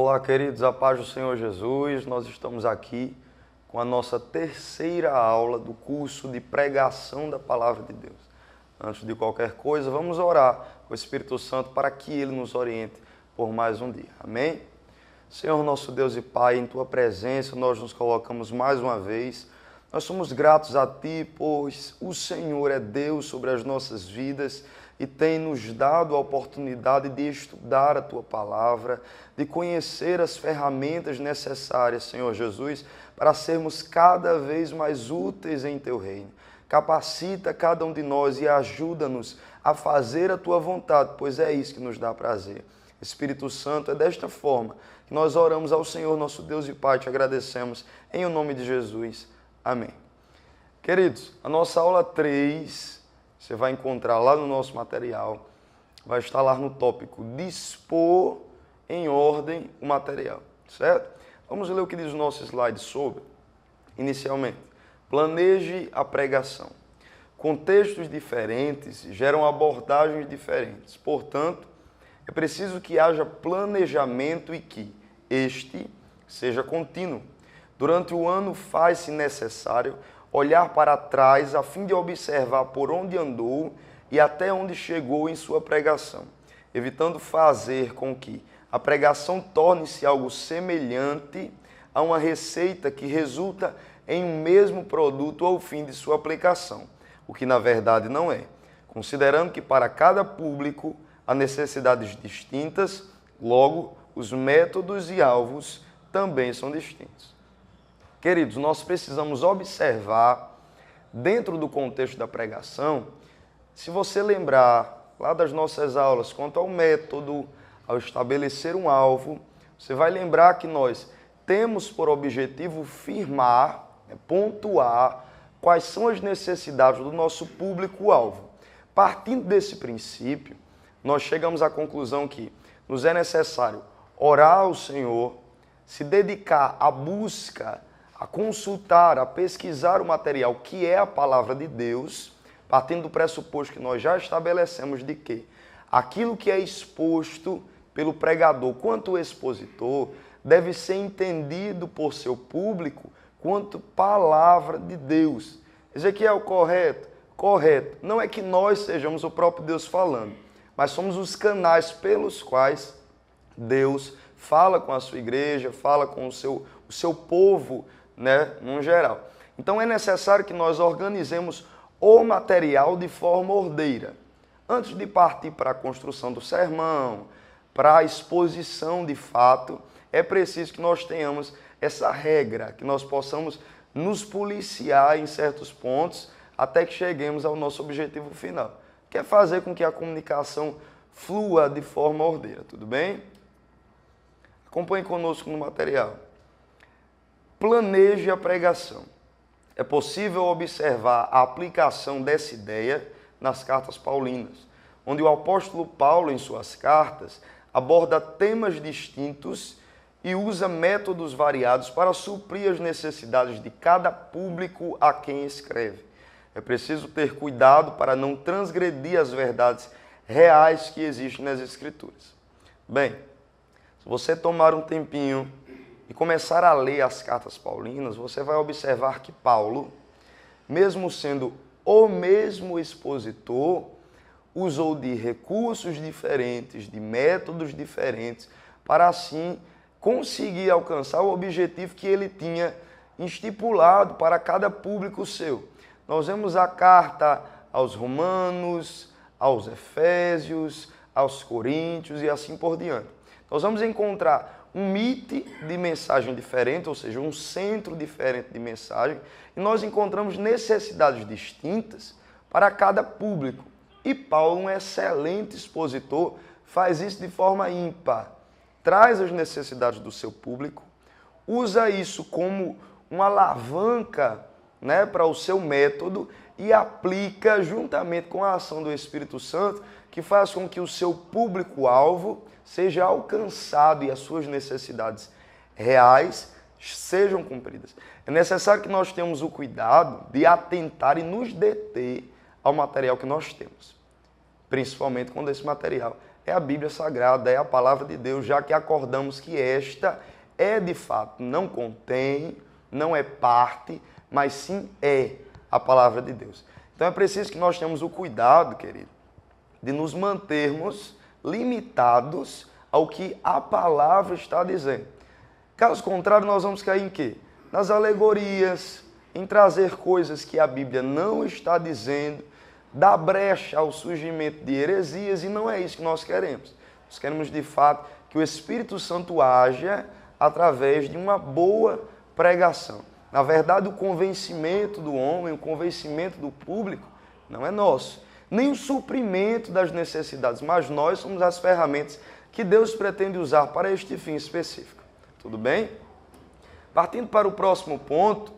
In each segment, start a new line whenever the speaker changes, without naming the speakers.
Olá, queridos, a paz do Senhor Jesus. Nós estamos aqui com a nossa terceira aula do curso de pregação da Palavra de Deus. Antes de qualquer coisa, vamos orar com o Espírito Santo para que Ele nos oriente por mais um dia. Amém? Senhor, nosso Deus e Pai, em Tua presença nós nos colocamos mais uma vez. Nós somos gratos a Ti, pois o Senhor é Deus sobre as nossas vidas e tem nos dado a oportunidade de estudar a Tua Palavra, de conhecer as ferramentas necessárias, Senhor Jesus, para sermos cada vez mais úteis em Teu reino. Capacita cada um de nós e ajuda-nos a fazer a Tua vontade, pois é isso que nos dá prazer. Espírito Santo, é desta forma que nós oramos ao Senhor, nosso Deus e Pai, te agradecemos em o nome de Jesus. Amém. Queridos, a nossa aula 3... você vai encontrar lá no nosso material, vai estar lá no tópico dispor em ordem o material, certo? Vamos ler o que diz o nosso slide sobre. Inicialmente, planeje a pregação. Contextos diferentes geram abordagens diferentes. Portanto, é preciso que haja planejamento e que este seja contínuo. Durante o ano faz-se necessário olhar para trás a fim de observar por onde andou e até onde chegou em sua pregação, evitando fazer com que a pregação torne-se algo semelhante a uma receita que resulta em um mesmo produto ao fim de sua aplicação, o que na verdade não é, considerando que para cada público há necessidades distintas, logo os métodos e alvos também são distintos. Queridos, nós precisamos observar, dentro do contexto da pregação, se você lembrar lá das nossas aulas, quanto ao método, ao estabelecer um alvo, você vai lembrar que nós temos por objetivo firmar, pontuar quais são as necessidades do nosso público-alvo. Partindo desse princípio, nós chegamos à conclusão que nos é necessário orar ao Senhor, se dedicar à busca, a consultar, a pesquisar o material que é a palavra de Deus, partindo do pressuposto que nós já estabelecemos de que aquilo que é exposto pelo pregador quanto expositor deve ser entendido por seu público quanto palavra de Deus. Ezequiel, correto? Correto. Não é que nós sejamos o próprio Deus falando, mas somos os canais pelos quais Deus fala com a sua igreja, fala com o seu povo, no geral. Então é necessário que nós organizemos o material de forma ordeira. Antes de partir para a construção do sermão, para a exposição de fato, é preciso que nós tenhamos essa regra, que nós possamos nos policiar em certos pontos até que cheguemos ao nosso objetivo final, que é fazer com que a comunicação flua de forma ordeira, tudo bem? Acompanhe conosco no material. Planeje a pregação. É possível observar a aplicação dessa ideia nas cartas paulinas, onde o apóstolo Paulo, em suas cartas, aborda temas distintos e usa métodos variados para suprir as necessidades de cada público a quem escreve. É preciso ter cuidado para não transgredir as verdades reais que existem nas Escrituras. Bem, se você tomar um tempinho e começar a ler as cartas paulinas, você vai observar que Paulo, mesmo sendo o mesmo expositor, usou de recursos diferentes, de métodos diferentes, para assim conseguir alcançar o objetivo que ele tinha estipulado para cada público seu. Nós vemos a carta aos Romanos, aos Efésios, aos Coríntios e assim por diante. Nós vamos encontrar um MIT de mensagem diferente, ou seja, um centro diferente de mensagem, e nós encontramos necessidades distintas para cada público. E Paulo, um excelente expositor, faz isso de forma ímpar. Traz as necessidades do seu público, usa isso como uma alavanca, para o seu método e aplica juntamente com a ação do Espírito Santo, que faz com que o seu público-alvo seja alcançado e as suas necessidades reais sejam cumpridas. É necessário que nós tenhamos o cuidado de atentar e nos deter ao material que nós temos, principalmente quando esse material é a Bíblia Sagrada, é a Palavra de Deus, já que acordamos que esta é de fato, não contém, não é parte, mas sim é a Palavra de Deus. Então é preciso que nós tenhamos o cuidado, querido, de nos mantermos limitados ao que a Palavra está dizendo. Caso contrário, nós vamos cair em quê? Nas alegorias, em trazer coisas que a Bíblia não está dizendo, dar brecha ao surgimento de heresias, e não é isso que nós queremos. Nós queremos, de fato, que o Espírito Santo haja através de uma boa pregação. Na verdade, o convencimento do homem, o convencimento do público, não é nosso. Nem o suprimento das necessidades, mas nós somos as ferramentas que Deus pretende usar para este fim específico. Tudo bem? Partindo para o próximo ponto,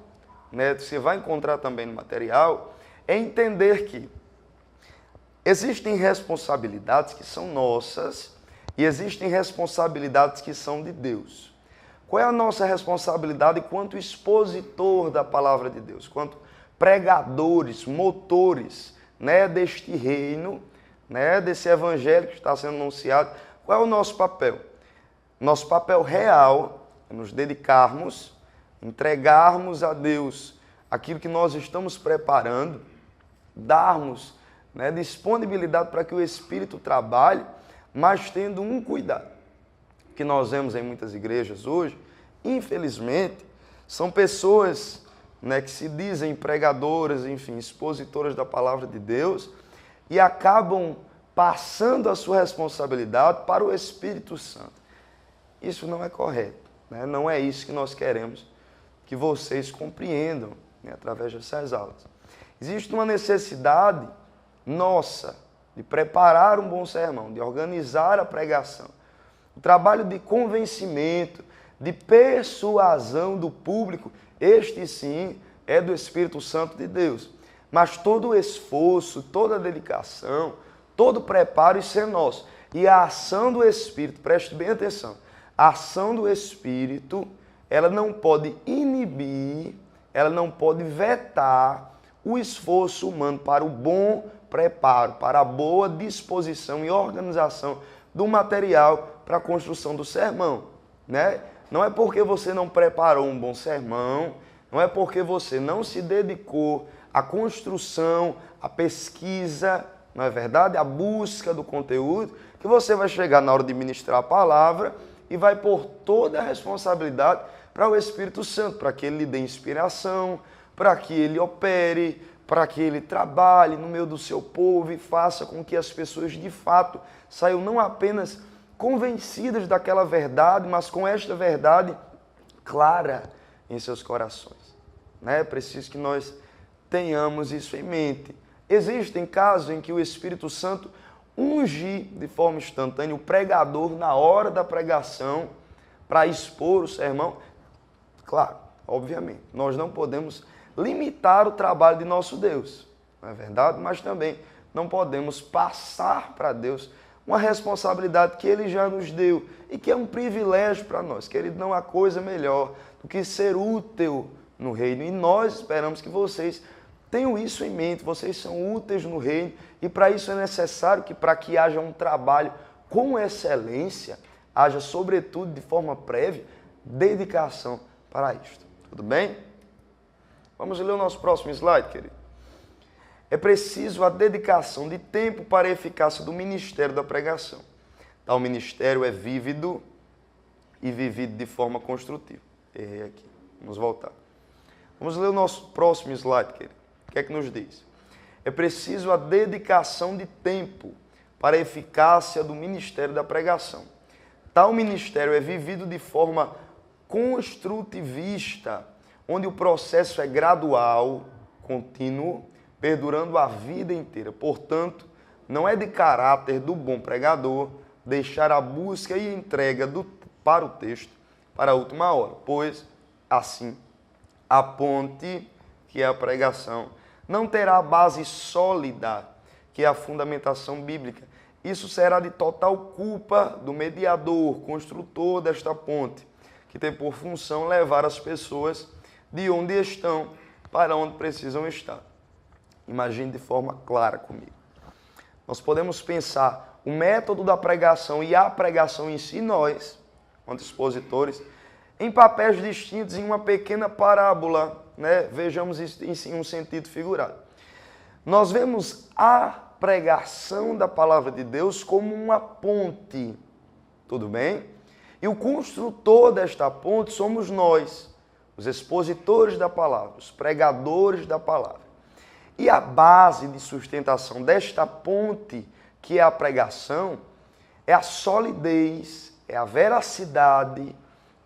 né, que você vai encontrar também no material, é entender que existem responsabilidades que são nossas e existem responsabilidades que são de Deus. Qual é a nossa responsabilidade enquanto expositor da palavra de Deus, quanto pregadores, motores, né, deste reino, né, desse evangelho que está sendo anunciado? Qual é o nosso papel? Nosso papel real é nos dedicarmos, entregarmos a Deus aquilo que nós estamos preparando, darmos, né, disponibilidade para que o Espírito trabalhe, mas tendo um cuidado. O que nós vemos em muitas igrejas hoje, infelizmente, são pessoas, né, que se dizem pregadoras, enfim, expositoras da palavra de Deus, e acabam passando a sua responsabilidade para o Espírito Santo. Isso não é correto, né? Não é isso que nós queremos que vocês compreendam, né, através dessas aulas. Existe uma necessidade nossa de preparar um bom sermão, de organizar a pregação. O trabalho de convencimento, de persuasão do público, este sim é do Espírito Santo de Deus. Mas todo o esforço, toda a dedicação, todo o preparo, isso é nosso. E a ação do Espírito, preste bem atenção, a ação do Espírito, ela não pode inibir, ela não pode vetar o esforço humano para o bom preparo, para a boa disposição e organização do material para a construção do sermão, né? Não é porque você não preparou um bom sermão, não é porque você não se dedicou à construção, à pesquisa, não é verdade? À busca do conteúdo, que você vai chegar na hora de ministrar a palavra e vai pôr toda a responsabilidade para o Espírito Santo, para que ele lhe dê inspiração, para que ele opere, para que ele trabalhe no meio do seu povo e faça com que as pessoas de fato saiam não apenas convencidas daquela verdade, mas com esta verdade clara em seus corações. É preciso que nós tenhamos isso em mente. Existem casos em que o Espírito Santo unge de forma instantânea o pregador na hora da pregação para expor o sermão. Claro, obviamente, nós não podemos limitar o trabalho de nosso Deus, não é verdade? Mas também não podemos passar para Deus uma responsabilidade que Ele já nos deu e que é um privilégio para nós. Querido, não há coisa melhor do que ser útil no reino. E nós esperamos que vocês tenham isso em mente, vocês são úteis no reino e para isso é necessário que, para que haja um trabalho com excelência, haja, sobretudo, de forma prévia, dedicação para isto. Tudo bem? Vamos ler o nosso próximo slide, querido. É preciso a dedicação de tempo para a eficácia do ministério da pregação. Tal ministério é vívido e vivido de forma construtiva. Errei aqui. Vamos voltar. Vamos ler o nosso próximo slide, querido. O que é que nos diz? É preciso a dedicação de tempo para a eficácia do ministério da pregação. Tal ministério é vivido de forma construtivista, onde o processo é gradual, contínuo, perdurando a vida inteira. Portanto, não é de caráter do bom pregador deixar a busca e entrega para o texto para a última hora, pois, assim, a ponte, que é a pregação, não terá a base sólida, que é a fundamentação bíblica. Isso será de total culpa do mediador, construtor desta ponte, que tem por função levar as pessoas de onde estão para onde precisam estar. Imagine de forma clara comigo. Nós podemos pensar o método da pregação e a pregação em si, nós, quanto expositores, em papéis distintos em uma pequena parábola, né? Vejamos isso em um sentido figurado. Nós vemos a pregação da palavra de Deus como uma ponte, tudo bem? E o construtor desta ponte somos nós, os expositores da palavra, os pregadores da palavra. E a base de sustentação desta ponte, que é a pregação, é a solidez, é a veracidade,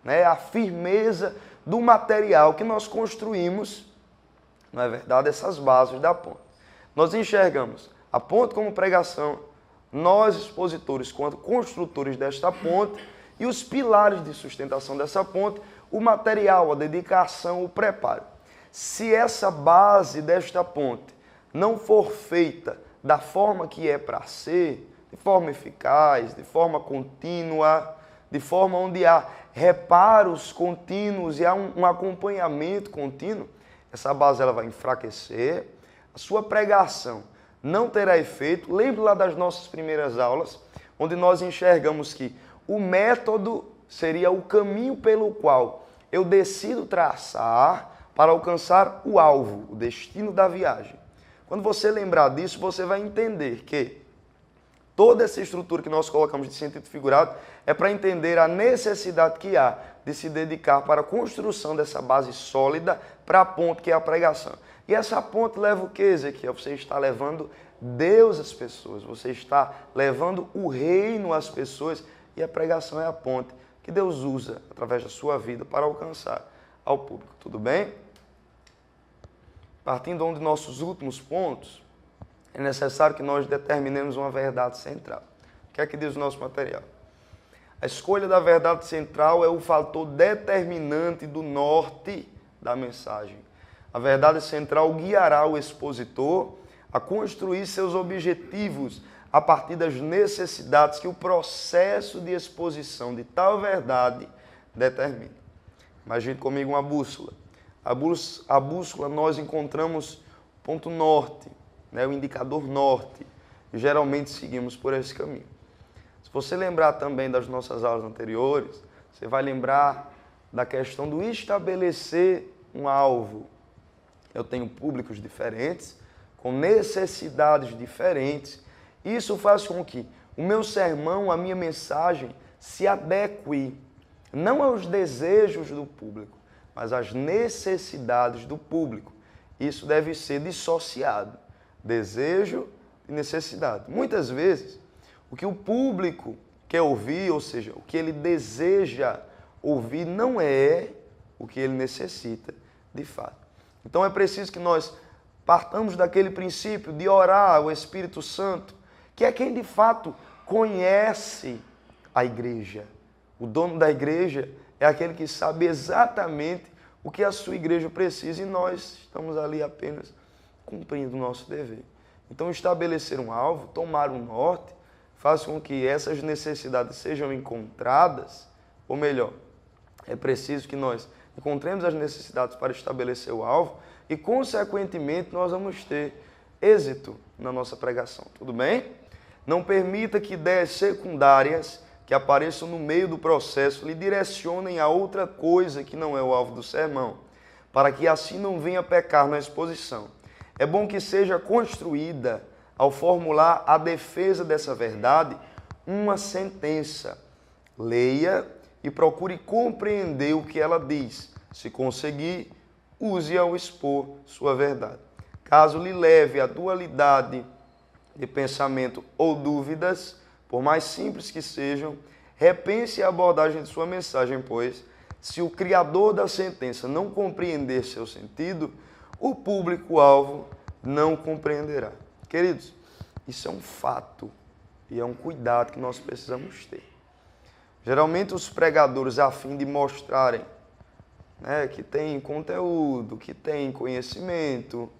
né, a firmeza do material que nós construímos, não é verdade, essas bases da ponte. Nós enxergamos a ponte como pregação, nós expositores quanto construtores desta ponte e os pilares de sustentação dessa ponte, o material, a dedicação, o preparo. Se essa base desta ponte não for feita da forma que é para ser, de forma eficaz, de forma contínua, de forma onde há reparos contínuos e há um acompanhamento contínuo, essa base ela vai enfraquecer, a sua pregação não terá efeito. Lembre lá das nossas primeiras aulas, onde nós enxergamos que o método seria o caminho pelo qual eu decido traçar para alcançar o alvo, o destino da viagem. Quando você lembrar disso, você vai entender que toda essa estrutura que nós colocamos de sentido figurado é para entender a necessidade que há de se dedicar para a construção dessa base sólida para a ponte que é a pregação. E essa ponte leva o que, Ezequiel? Você está levando Deus às pessoas, você está levando o reino às pessoas e a pregação é a ponte que Deus usa através da sua vida para alcançar ao público. Tudo bem? Partindo de um de nossos últimos pontos, é necessário que nós determinemos uma verdade central. O que é que diz o nosso material? A escolha da verdade central é o fator determinante do norte da mensagem. A verdade central guiará o expositor a construir seus objetivos a partir das necessidades que o processo de exposição de tal verdade determina. Imagine comigo uma bússola. A bússola nós encontramos o ponto norte, né, o indicador norte, e geralmente seguimos por esse caminho. Se você lembrar também das nossas aulas anteriores, você vai lembrar da questão do estabelecer um alvo. Eu tenho públicos diferentes, com necessidades diferentes. Isso faz com que o meu sermão, a minha mensagem, se adeque não aos desejos do público, mas às necessidades do público. Isso deve ser dissociado. Desejo e necessidade. Muitas vezes, o que o público quer ouvir, ou seja, o que ele deseja ouvir, não é o que ele necessita de fato. Então é preciso que nós partamos daquele princípio de orar ao Espírito Santo, que é quem de fato conhece a igreja. O dono da igreja é aquele que sabe exatamente o que a sua igreja precisa e nós estamos ali apenas cumprindo o nosso dever. Então, estabelecer um alvo, tomar um norte, faz com que essas necessidades sejam encontradas, ou melhor, é preciso que nós encontremos as necessidades para estabelecer o alvo e, consequentemente, nós vamos ter êxito na nossa pregação. Tudo bem? Não permita que ideias secundárias que apareçam no meio do processo lhe direcionem a outra coisa que não é o alvo do sermão, para que assim não venha pecar na exposição. É bom que seja construída, ao formular a defesa dessa verdade, uma sentença. Leia e procure compreender o que ela diz. Se conseguir, use ao expor sua verdade. Caso lhe leve a dualidade de pensamento ou dúvidas, por mais simples que sejam, repense a abordagem de sua mensagem, pois, se o criador da sentença não compreender seu sentido, o público-alvo não compreenderá. Queridos, isso é um fato e é um cuidado que nós precisamos ter. Geralmente os pregadores, a fim de mostrarem, né, que têm conteúdo, que têm conhecimento,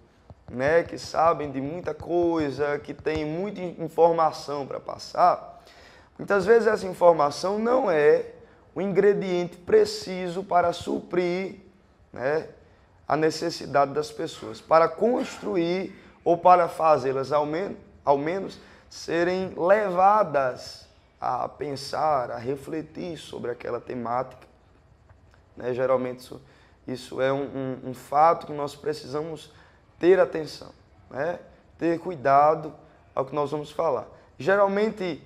né, que sabem de muita coisa, que têm muita informação para passar, muitas vezes essa informação não é o ingrediente preciso para suprir, né, a necessidade das pessoas, para construir ou para fazê-las ao menos serem levadas a pensar, a refletir sobre aquela temática. Né? Geralmente isso é um fato que nós precisamos ter atenção, né? Ter cuidado ao que nós vamos falar. Geralmente,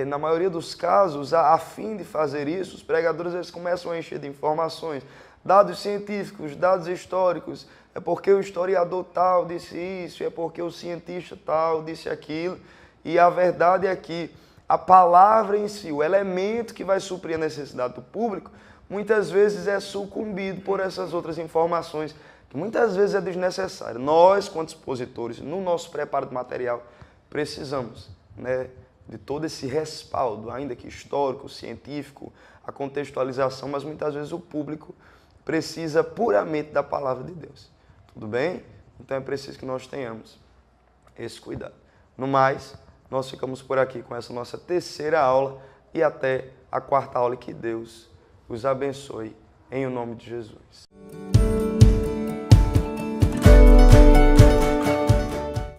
na maioria dos casos, a fim de fazer isso, os pregadores eles começam a encher de informações, dados científicos, dados históricos, é porque o historiador tal disse isso, é porque o cientista tal disse aquilo, e a verdade é que a palavra em si, o elemento que vai suprir a necessidade do público, muitas vezes é sucumbido por essas outras informações, que muitas vezes é desnecessário. Nós, quanto expositores, no nosso preparo de material, precisamos, né, de todo esse respaldo, ainda que histórico, científico, a contextualização, mas muitas vezes o público precisa puramente da palavra de Deus. Tudo bem? Então é preciso que nós tenhamos esse cuidado. No mais, nós ficamos por aqui com essa nossa terceira aula e até a quarta aula. Que Deus os abençoe em o nome de Jesus.